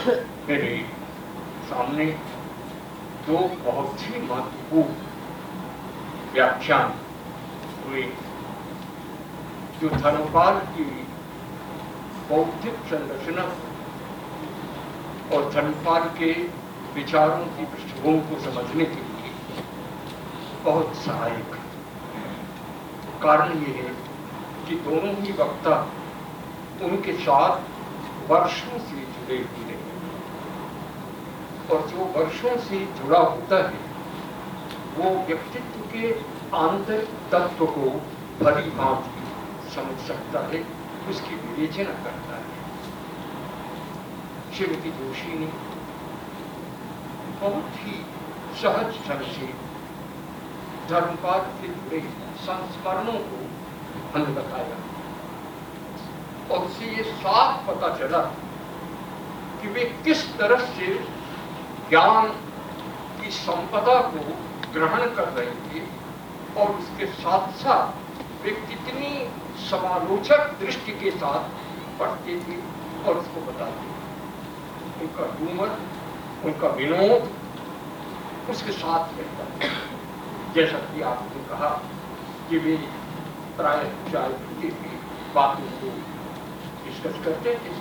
मेरे सामने दो बहुत ही महत्वपूर्ण व्याख्यान हुए जो धर्मपाल की बौद्धिक संरचना और धर्मपाल के विचारों की पृष्ठभूमि को समझने के लिए बहुत सहायक है। कारण ये है कि दोनों ही वक्ता उनके साथ वर्षों से जुड़े हुए हैं और जो वर्षों से जुड़ा होता है वो व्यक्तित्व के आंतरिक तत्व को भली भांति समझ सकता है, उसकी विवेचना करता है। श्रीमती जोशी ने बहुत ही सहज ढंग से धर्मपाल से जुड़े संस्मरणों को हमें बताया और उससे ये साफ पता चला कि वे किस तरह से ज्ञान की संपदा को ग्रहण कर रहे थे और उसके साथ साथ वे कितनी समालोचक दृष्टि के साथ पढ़ते थे और उसको बताते थे। उनका ह्यूमर, उनका विनोद उसके साथ रहता था। जैसा कि आपने कहा कि वे प्राय चाय पीते थे, बातों को डिस्कस करते थे,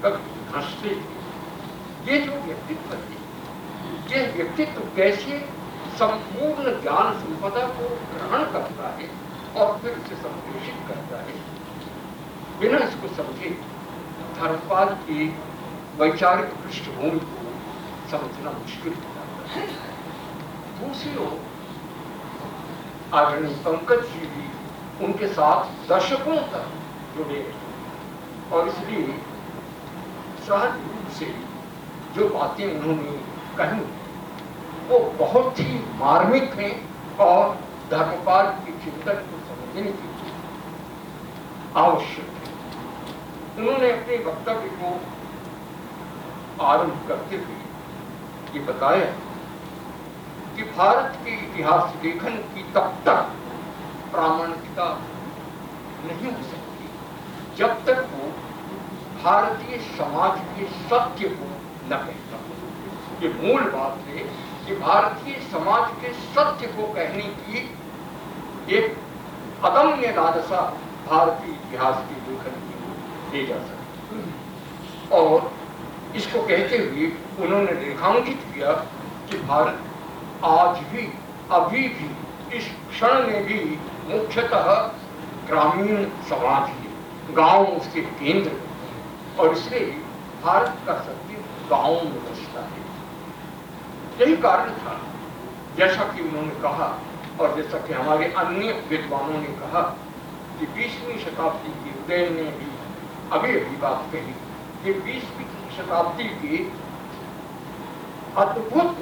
कभी हंसते थे। ये जो व्यक्तित्व है, ये व्यक्तित्व कैसे संपूर्ण ज्ञान संपदा को ग्रहण करता है और फिर उसे संप्रेषित करता है, बिना इसको समझे धर्मपाल की वैचारिक पृष्ठभूमि को समझना मुश्किल हो जाता है। दूसरी ओर आदरणीय पंकज जी भी उनके साथ दशकों तक जुड़े रहे और इसलिए सहज रूप से जो बातें उन्होंने कही वो बहुत ही मार्मिक हैं और धर्मपाल के चिंतन को समझने के लिए आवश्यक है। उन्होंने अपने वक्तव्य को आरंभ करते हुए ये बताया कि भारत के इतिहास लेखन की तब तक प्रामाणिकता नहीं हो सकती जब तक वो भारतीय समाज के सत्य को न कहता हो। ये मूल बात है कि भारतीय समाज के सत्य को कहने की एक अदम्य लालसा भारतीय इतिहास के लेखन की ले जा सकती और इसको कहते हुए उन्होंने रेखांकित किया कि भारत आज भी, अभी भी, इस क्षण में भी मुख्यतः ग्रामीण समाज है, गांव उसके केंद्र और इसलिए भारत का सत्य गांव में बसता है। यही कारण था, जैसा कि उन्होंने कहा और जैसा कि हमारे अन्य विद्वानों ने कहा कि 20वीं शताब्दी के उदय ने भी अभी बात कही कि 20वीं शताब्दी के अद्भुत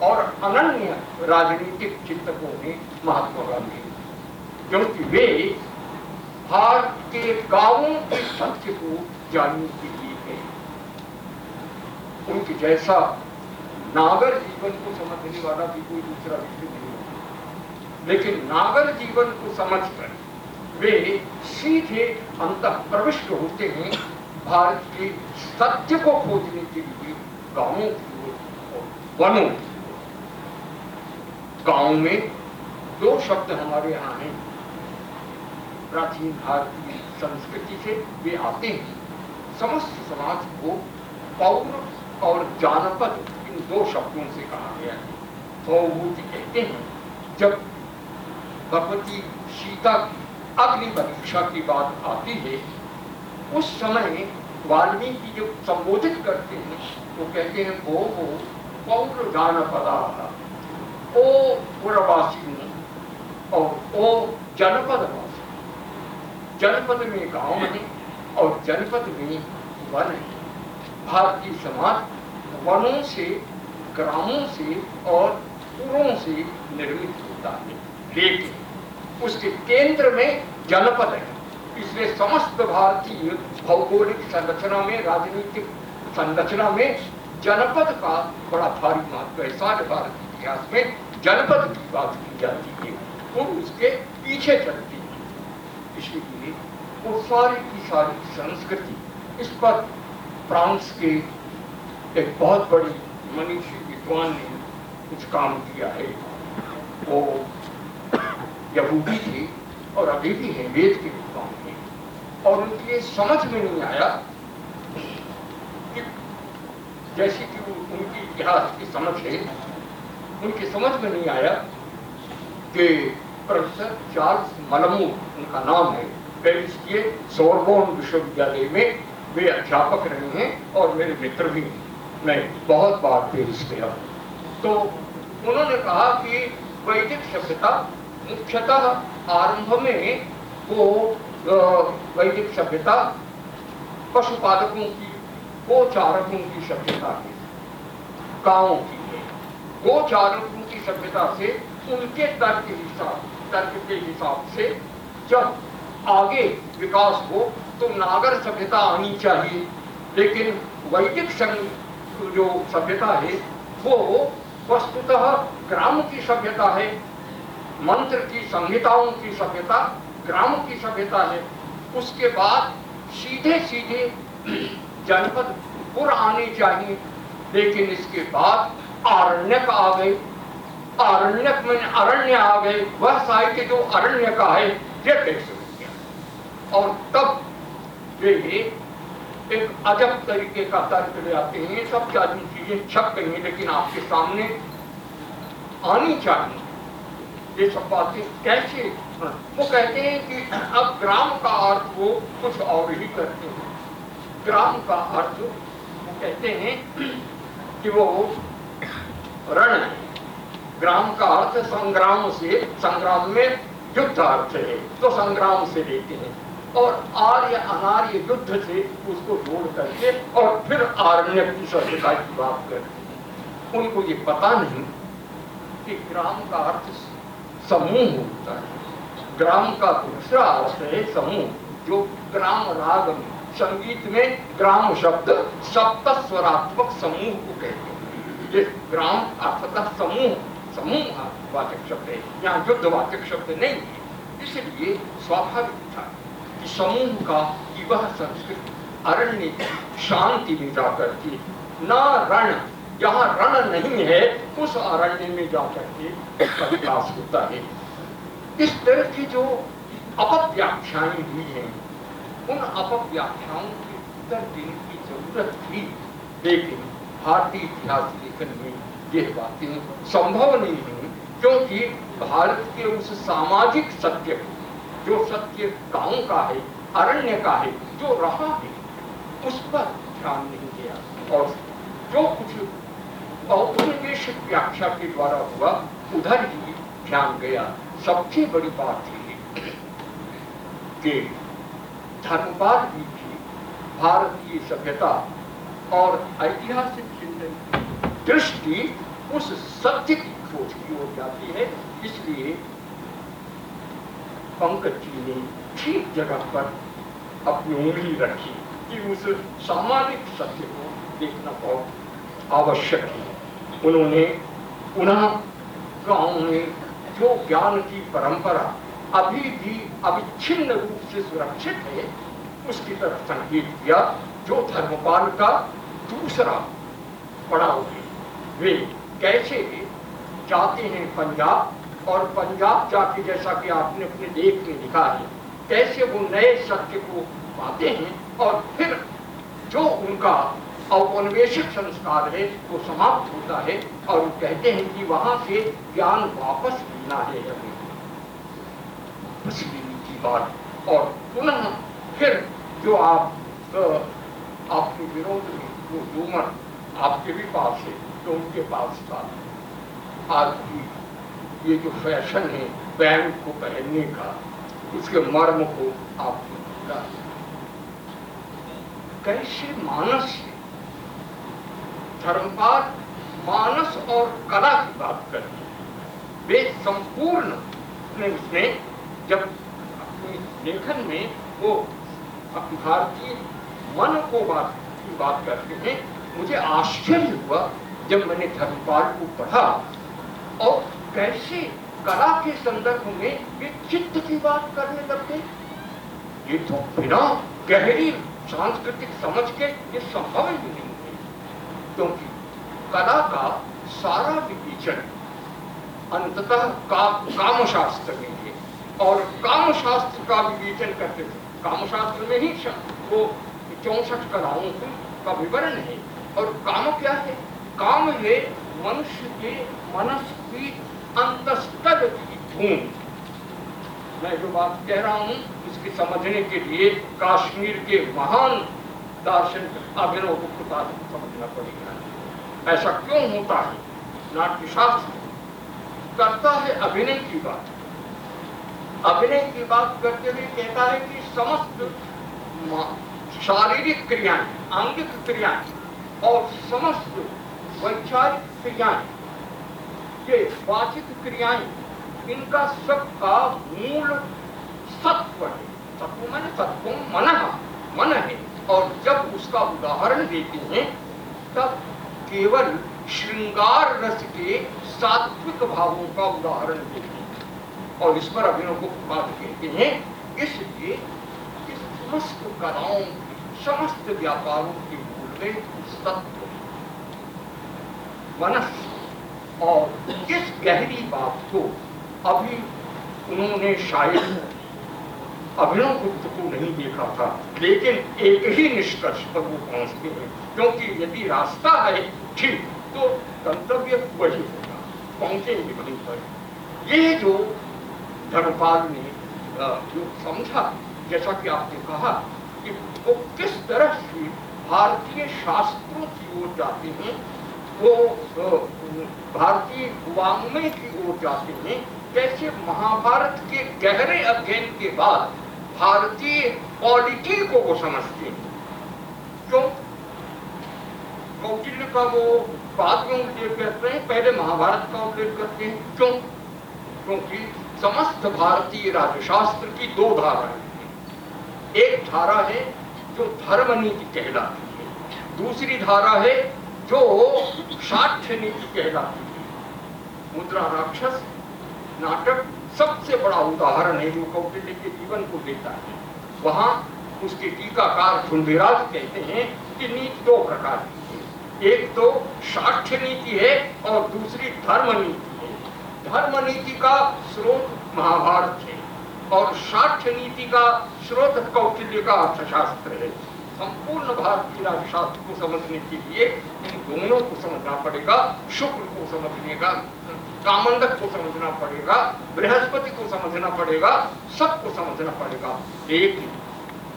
और अनन्य राजनीतिक चिंतकों ने महात्मा गांधी, क्योंकि वे भारत के गांवों के सत्य को जानने के लिए गए। उनके जैसा नागर जीवन को समझने वाला भी कोई दूसरा व्यक्ति नहीं होता, लेकिन नागर जीवन को समझकर वे सीधे अंतः प्रविष्ट होते हैं भारत के सत्य को खोजने के लिए गांवों की ओर और वनों की ओर। गांव में दो शब्द हमारे यहाँ हैं, प्राचीन भारतीय संस्कृति से वे आते हैं। समस्त समाज को पौर और जानपद इन दो शब्दों से कहा गया है। भवभूति कहते हैं जब भगवती सीता की अग्नि परीक्षा की बात आती है, उस समय वाल्मीकि जब संबोधित करते हैं तो कहते हैं वो पौर जानपदा, ओ पुरवासी और ओ जनपद वासी। जनपद में गांव है और जनपद में वन है। भारतीय समाज वनों से, ग्रामों से और पुरों से निर्मित होता है, लेकिन उसके केंद्र में जनपद है। इसलिए समस्त भारतीय भौगोलिक संरचना में, राजनीतिक संरचना में जनपद का बड़ा भारी महत्व है। सारे भारतीय इतिहास में जनपद की बात की जाती है और उसके पीछे चलती है। इसलिए वो सारी की सारी संस्कृति इस पर फ्रांस के एक बहुत बड़ी मनीषी विद्वान ने कुछ काम किया है। वो यहूदी थे और अभी भी हैं, वेद के विद्वान हैं, और उनकी समझ में नहीं आया कि जैसे कि उनकी इतिहास की समझ है, उनकी समझ में नहीं आया कि प्रोफेसर चार्ल्स मलमू उनका नाम है, पेरिस के सोरबोन विश्वविद्यालय में वे अध्यापक रहे हैं और मेरे मित्र भी हैं। मैं बहुत बार पेरिस गया। तो उन्होंने कहा कि वैदिक सभ्यता मुख्यतः आरंभ में वो वैदिक सभ्यता पशुपालकों की, गोचारकों की सभ्यता है, गांवों की है। गोचारकों की सभ्यता से उनके तर्क के हिसाब से जब आगे विकास हो तो नागर सभ्यता आनी चाहिए, लेकिन वैदिक जो सभ्यता है वो वस्तुतः ग्राम की सभ्यता है, मंत्र की संहिताओं की सभ्यता ग्राम की सभ्यता है। उसके बाद सीधे सीधे जनपद पुर आने चाहिए, लेकिन इसके बाद आरण्यक आ गए, आरण्यक में अरण्य आ गए। वह साहित्य जो अरण्य का है यह कैसे हो गया? और तब वे एक अजब तरीके का तर्क ले आते हैं। सब सारी चीजें छप गई हैं, लेकिन आपके सामने आनी चाहिए ये सब बातें कैसे। वो कहते हैं कि अब ग्राम का अर्थ वो कुछ और ही करते हैं। ग्राम का अर्थ वो कहते हैं कि वो रण है। ग्राम का अर्थ संग्राम से, संग्राम में युद्ध अर्थ है तो संग्राम से लेते हैं, और आर्य अनार्य युद्ध से उसको जोड़ करके और फिर आरण्य की सभ्यता की बात करते हैं। उनको ये पता नहीं कि ग्राम का अर्थ समूह होता है। ग्राम का दूसरा अर्थ है समूह, जो ग्राम राग में, संगीत में ग्राम शब्द सप्त स्वरात्मक समूह को कहते हैं। ये ग्राम अर्थतः समूह, समूह वाचक शब्द है, यहाँ युद्धवाचक शब्द नहीं है। इसलिए स्वाभाविक था कि समूह का कि वह संस्कृति अरण्य की शांति में जाकर के, न रण, जहाँ रण नहीं है उस अरण्य में जाकर के विकास होता है। इस तरह की जो अपव्याख्याएं हुई हैं, उन अपव्याख्याओं के उत्तर देने की जरूरत थी, लेकिन भारतीय इतिहास लेखन में यह बातें संभव नहीं हुई, क्योंकि भारत के उस सामाजिक सत्य, जो सत्य गांव का है, अरण्य का है, जो रहा है, उस पर ध्यान नहीं दिया, और जो कुछ औपनिवेशिक व्याख्या के द्वारा हुआ उधर ही ध्यान गया। सबसे बड़ी बात यह कि धर्मपाल भी थी भारतीय सभ्यता और ऐतिहासिक चिंतन की दृष्टि उस सत्य की खोज की ओर जाती है। इसलिए पंकज जी ने ठीक जगह पर अपनी उंगली रखी कि उस सामाजिक सत्य को देखना बहुत आवश्यक है। उन्होंने पुनः गांव में जो ज्ञान की परंपरा अभी भी अविच्छिन्न रूप से सुरक्षित है, उसकी तरफ संकेत किया, जो धर्मपाल का दूसरा पड़ाव है। वे कैसे जाते हैं पंजाब, और पंजाब जाके, जैसा कि आपने अपने लेख में लिखा है, कैसे वो नए सत्य को पाते हैं, और फिर जो उनका औपनिवेशिक संस्कार है वो समाप्त होता है, और वो कहते हैं कि वहां से ज्ञान वापस लेना है हमें, बस की बात। और पुनः फिर जो आपके विरोध में वो डूमर आपके भी पास है, तो उनके पास था। आज की ये जो फैशन है पैंट को पहनने का, उसके मर्म को आपने देखा। कैसे मानस है, धर्मपाल मानस और कला की बात करते हैं। वे संपूर्ण उसने जब अपने लेखन में वो भारतीय मन को बात करते हैं। मुझे आश्चर्य हुआ जब मैंने धर्मपाल को पढ़ा, और कैसे कला के संदर्भ में ये चित्त की बात करने लगते। ये तो बिना गहरी सांस्कृतिक समझ के ये संभव ही नहीं है। क्योंकि कला का सारा विवेचन अंततः कामशास्त्र में है, और कामशास्त्र का विवेचन करते थे। कामशास्त्र में ही वो 64 कलाओं का विवरण है। और काम क्या है? काम है मनुष्य के मनस की अंतस्तल की धूम। मैं जो बात कह रहा हूं इसके समझने के लिए कश्मीर के महान दार्शनिक अभिनव गुप्ता को समझना पड़ेगा। ऐसा क्यों होता है? नाट्यशास्त्र करता है अभिनय की बात। अभिनय की बात करते हुए कहता है कि समस्त शारीरिक क्रियाएं, आंगिक क्रियाएं और समस्त वैचारिक क्रियाएं, ये वाचिक क्रियाएं, इनका सबका मूल सत्व है। सत्व माने सत्व मन है। और जब उसका उदाहरण देते हैं तब केवल श्रृंगार रस के सात्विक भावों का उदाहरण देते हैं। और इस पर अभिनव गुप्त बात कहते हैं, इसलिए इस समस्त कलाओं, समस्त व्यापारों के मूल में सत्व, मनस। और इस गहरी बात को अभी उन्होंने शायद अभिनव गुप्त को नहीं देखा था, लेकिन एक ही निष्कर्ष पर वो पहुंचते हैं, क्योंकि यदि रास्ता है ठीक तो गंतव्य वही होगा, पहुंचेंगे वहीं पर। ये जो धर्मपाल ने जो समझा, जैसा कि आपने कहा कि वो किस तरह से भारतीय शास्त्रों की ओर जाते हैं, वो भारतीय वाङ्मय की ओर जाते हैं, कैसे महाभारत के गहरे अध्ययन के बाद भारतीय पॉलिटी को वो समझते हैं। क्यों? कौटिल्य का वो बाद में उल्लेख करते हैं, पहले महाभारत का उल्लेख करते हैं। क्यों? क्योंकि समस्त भारतीय राजशास्त्र की दो धाराएं हैं। एक धारा है जो धर्म नीति कहलाती है, दूसरी धारा है जो साक्ष्य नीति कहलाती है। मुद्रा राक्षस नाटक सबसे बड़ा उदाहरण है जो कौटिल्य के जीवन को देता है। वहां उसके टीकाकार झुंझुराज कहते हैं कि नीति दो प्रकार की है, एक तो साक्ष्य नीति है और दूसरी धर्म नीति है। धर्म नीति का स्रोत महाभारत है और साक्ष्य नीति का स्रोत कौटिल्य का अर्थशास्त्र है। संपूर्ण भारतीय राजशास्त्र को समझने के लिए इन दोनों को समझना पड़ेगा। शुक्र को समझने का, कामंडक को समझना पड़ेगा, बृहस्पति को समझना पड़ेगा, सबको समझना पड़ेगा। लेकिन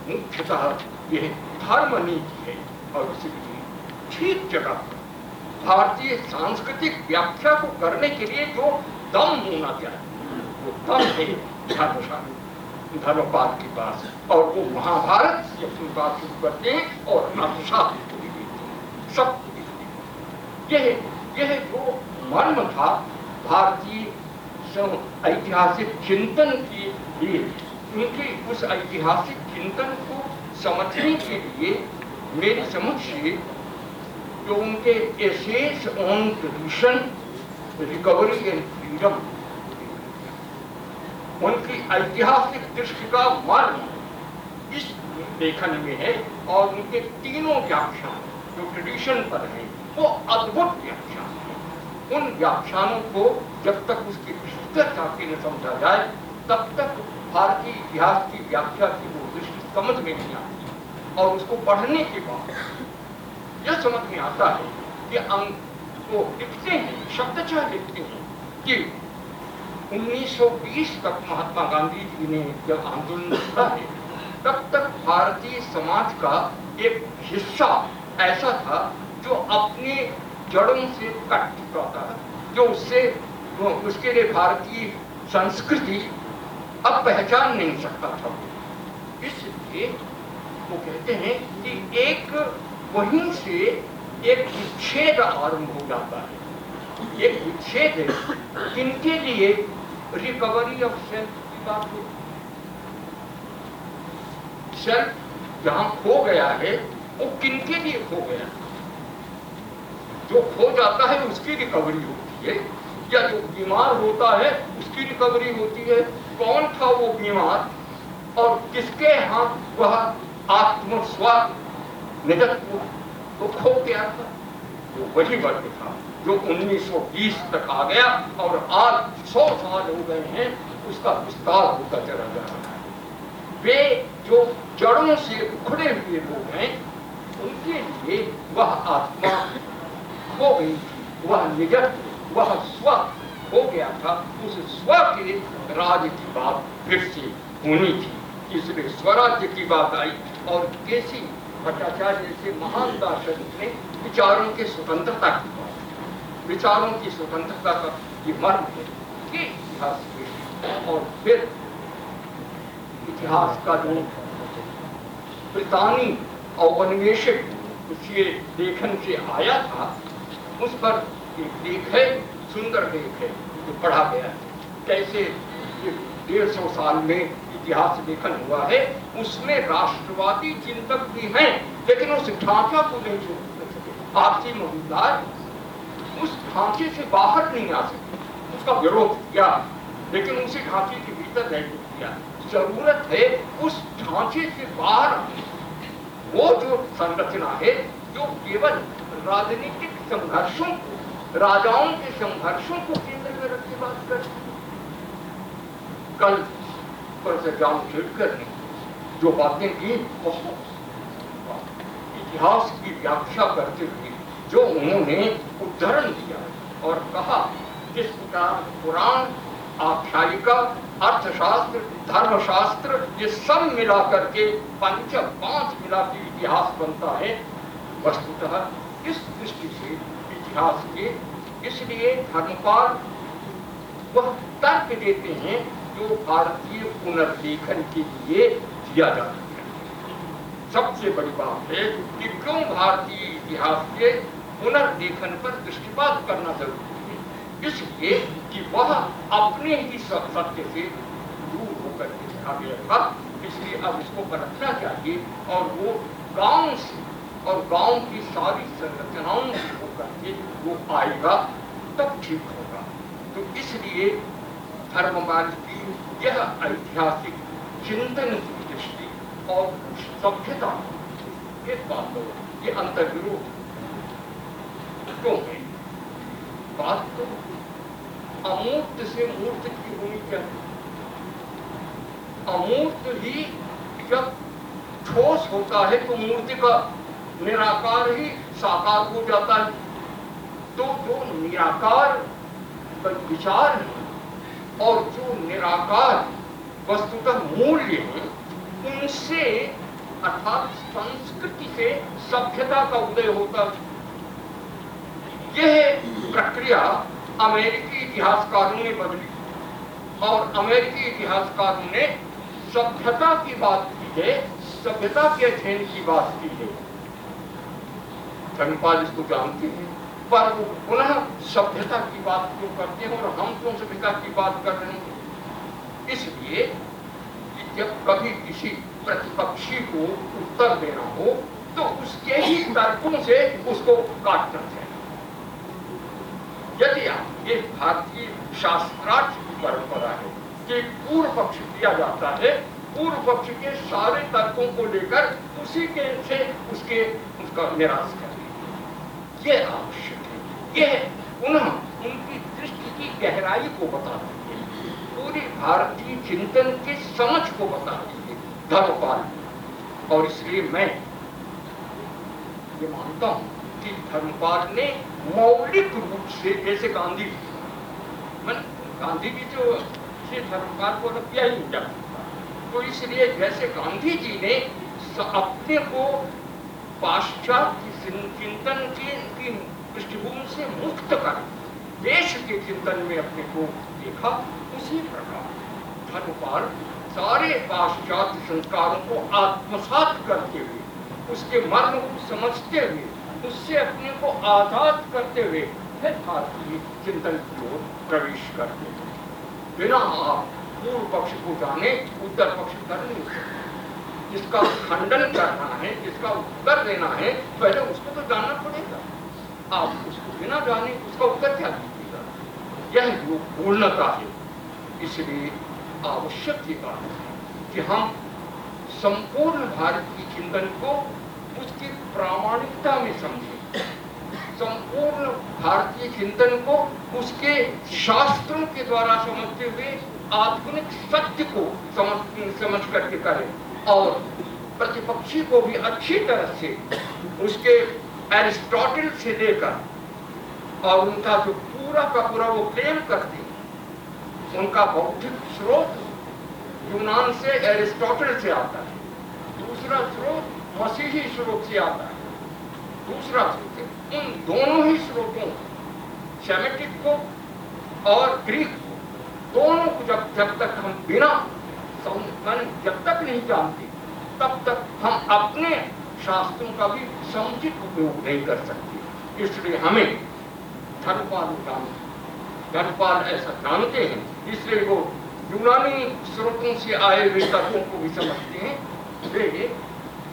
मुख्यतः यह धर्म नीति है और इसलिए ठीक जगह भारतीय सांस्कृतिक व्याख्या को करने के लिए जो दम होना चाहिए वो दम है धर्मपाल के पास। और वो महाभारत से अपनी बात शुरू करते हैं और अर्थशास्त्र को भी देते हैं, सबको देते हैं। यह जो मर्म था भारतीय ऐतिहासिक चिंतन के लिए, उनके उस ऐतिहासिक चिंतन को समझने के लिए मेरी समझ से जो उनके essays on tradition, recovery and freedom, उनकी ऐतिहासिक दृष्टि का मर्म इस लेखन में है। और उनके तीनों व्याख्यान जो ट्रेडिशन पर हैं वो अद्भुत व्याख्यान हैं। उन व्याख्यानों को जब तक उसकी विस्तृतता से न समझा जाए तब तक भारतीय इतिहास की व्याख्या की वो दृष्टि समझ में नहीं आती। और उसको पढ़ने के बाद यह समझ में आता है कि वो लिखते हैं, शब्दशः लिखते हैं कि 1920 तक महात्मा गांधी जी ने जब आंदोलन किया है तब तक भारतीय समाज का एक हिस्सा ऐसा था जो अपनी जड़ों से कट चुका था, जो उसके लिए भारतीय संस्कृति अब पहचान नहीं सकता था। इसलिए वो कहते हैं कि एक वहीं से एक विच्छेद आरंभ हो जाता है। एक विच्छेद है जिनके लिए रिकवरी ऑफ सेल्फ की बात हो। सेल्फ जहां खो गया है वो किनके लिए खो गया? जो खो जाता है उसकी रिकवरी होती है, या जो बीमार होता है उसकी रिकवरी होती है। कौन था वो बीमार और किसके हाथ वह आत्मस्वाद निजत्व तो खो गया था? वो वही वर्ग था जो 1920 तक आ गया और आज 100 साल हो गए हैं उसका विस्तार होता चला जा रहा है। वे जो जड़ों से उखड़े हुए लोग हैं उनके लिए वह आत्मा खो गई थी, वह निजत्व, वह स्व हो गया था। उस स्व के राज्य की बात फिर से होनी थी, इसलिए स्वराज्य की बात आई। और केसी भट्टाचार्य जैसे महान दार्शनिक ने विचारों की स्वतंत्रता की बात, विचारों की स्वतंत्रता का ये मर्म है कि इतिहास में। और फिर इतिहास का जो ब्रितानी औपनिवेशिक उसके लेखन से आया था उस पर एक लेख है, सुंदर लेख है जो पढ़ा गया है। कैसे 150 साल में इतिहास लेखन हुआ है, उसमें राष्ट्रवादी चिंतक भी हैं लेकिन उस ढांचा को नहीं छोड़ सके। आपसी मौजूदार उस ढांचे से बाहर नहीं आ सके, उसका विरोध किया लेकिन उसी ढांचे के भीतर नहीं किया। जरूरत है उस ढांचे से बाहर आने। वो जो संरचना है जो केवल राजनीतिक संघर्षों को, राजाओं के संघर्षों को केंद्र में रख के बात करती। कल प्रोफेसर जॉन खेड़कर ने जो बातें की, बहुत इतिहास की व्याख्या करते हुए जो उन्होंने उदाहरण दिया और कहा जिस प्रकार पुराण, आख्यायिका, अर्थशास्त्र, धर्मशास्त्र ये सब मिला करके 5 मिला के इतिहास बनता है। वस्तुतः इस दृष्टि से इतिहास के इसलिए धर्मपाल वह तर्क देते हैं जो भारतीय पुनर्लेखन के लिए दिया जाता है। सबसे बड़ी बात है कि क्यों भारतीय इतिहास के पुनर्लेखन पर दृष्टिपात करना जरूरी है, इसलिए कि वह अपने ही सत्य से दूर होकर के लिखा गया था। इसलिए अब इसको परखना चाहिए और वो गांव से और गांव की सारी संरचनाओं से होकर के वो आएगा तब ठीक होगा। तो इसलिए धर्मपाल की यह ऐतिहासिक चिंतन की दृष्टि और सभ्यता एक बात हो, ये अंतर्विरोध क्यों है? बात तो अमूर्त से मूर्त की होनी चाहिए। अमूर्त ही जब ठोस होता है तो मूर्ति का निराकार ही साकार हो जाता है। तो जो निराकार विचार है और जो निराकार वस्तुतः मूल्य है उनसे अर्थात संस्कृति से सभ्यता का उदय होता है। यह प्रक्रिया अमेरिकी इतिहासकारों ने बदली और अमेरिकी इतिहासकारों ने सभ्यता की बात की है, सभ्यता के अध्ययन की बात की है। धर्मपाल इसको जानते हैं पर वो पुनः सभ्यता की बात क्यों करते हैं और हम क्यों सभ्यता की बात कर रहे हैं? इसलिए जब कभी किसी प्रतिपक्षी को उत्तर देना हो तो उसके ही तर्कों से उसको काटना चाहिए। यदि आप ये भारतीय शास्त्रार्थ की परंपरा है कि पूर्व पक्ष दिया जाता है, पूर्व पक्ष के सारे तर्कों को लेकर उसी के से उसका निराश करें, यह आवश्यक है। यह पुनः उनकी दृष्टि की गहराई को बताती है, पूरी भारतीय चिंतन की समझ को बताती है धर्मपाल। और इसलिए मैं ये मानता हूं कि धर्मपाल ने मौलिक रूप से, जैसे गांधी जी जो से धर्मपाल को किया ही नहीं जा सकता, तो इसलिए जैसे गांधी जी ने अपने को पाश्चात्य चिंतन की पृष्ठभूमि से मुक्त कर देश के चिंतन में अपने को देखा, उसी प्रकार धर्मपाल सारे पाश्चात्य संस्कारों को आत्मसात करते हुए, उसके मर्म को समझते हुए, उससे अपने को आजाद करते हुए फिर भारतीय चिंतन की ओर प्रवेश करते हैं। बिना आप पूर्व पक्ष को जाने उत्तर पक्ष कर नहीं सकते। जिसका खंडन करना है, जिसका उत्तर देना है, पहले उसको तो जानना पड़ेगा। आप उसको बिना जाने उसका उत्तर क्या दीजिएगा? यह जो पूर्णता है, इसलिए आवश्यक ये बात है कि हम संपूर्ण भारतीय चिंतन को उसकी प्रामाणिकता में समझें। संपूर्ण भारतीय चिंतन को उसके शास्त्रों के द्वारा समझते हुए आधुनिक सत्य को समझ करके करें, और प्रतिपक्षी को भी अच्छी तरह से उसके एरिस्टोटल से लेकर, और उनका जो पूरा का पूरा वो क्लेम करते हैं, उनका बौद्धिक स्रोत यूनान से एरिस्टोटल से आता है, दूसरा स्रोत मसीही स्रोत से आता है, दूसरा स्रोत उन दोनों ही स्रोतों सेमेटिक को और ग्रीक को, दोनों को जब तक हम बिना जब तक नहीं जानते तब तक हम अपने शास्त्रों का भी समुचित उपयोग नहीं कर सकते। इसलिए हमें धर्मपाल ऐसा जानते हैं, इसलिए वो यूनानी स्रोतों से आए हुए तत्वों को भी समझते हैं, वे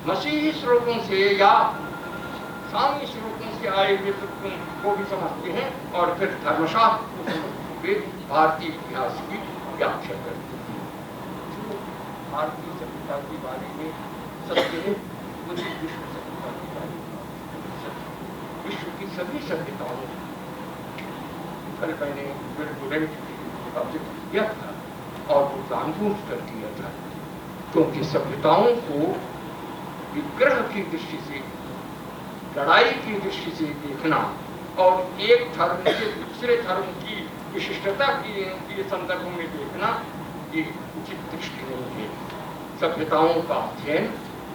मसीही स्रोतों से या सामी स्रोतों से आए हुए तत्वों को भी समझते हैं, और फिर धर्मशास्त्र को समझते हुए भारतीय इतिहास की व्याख्या करते हैं। जो भारतीय सभ्यता के बारे में सत्य है, मुझे विश्व सभ्यता के बारे में, विश्व की सभी सभ्यताओं कल मैंने जिक्र किया था, और वो जानबूझ कर दिया था, क्योंकि सभ्यताओं को विग्रह की दृष्टि से, लड़ाई की दृष्टि से देखना और एक धर्म से दूसरे धर्म की विशिष्टता के संदर्भ में देखना, ये उचित दृष्टि नहीं है। सभ्यताओं का अध्ययन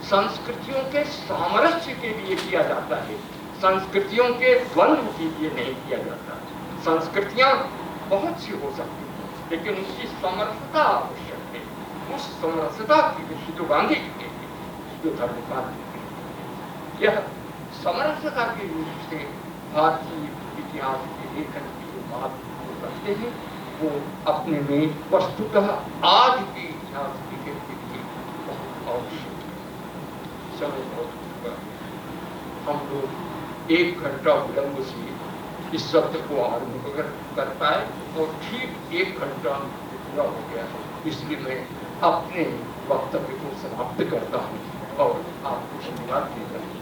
संस्कृतियों के सामरस्य के लिए किया जाता है, संस्कृतियों के द्वंद्व के लिए नहीं किया जाता। संस्कृतियां बहुत सी हो सकती हैं, लेकिन उसकी समरसता आवश्यक है। उस समरसता की दृष्टि जो गांधी की कहते हैं, जो धर्मपाल यह समरसता की दृष्टि से भारतीय इतिहास के लेखन की जो बात करते हैं, वो अपने में वस्तुतः आज के इतिहास की के लिए बहुत आवश्यक है। समय बहुत हम लोग 1 घंटा विलंब से इस सत्र को आरंभ कर पाए, और ठीक 1 घंटा पूरा हो गया है। इसलिए मैं अपने वक्तव्य को समाप्त करता हूँ और आपको धन्यवाद देता हूँ।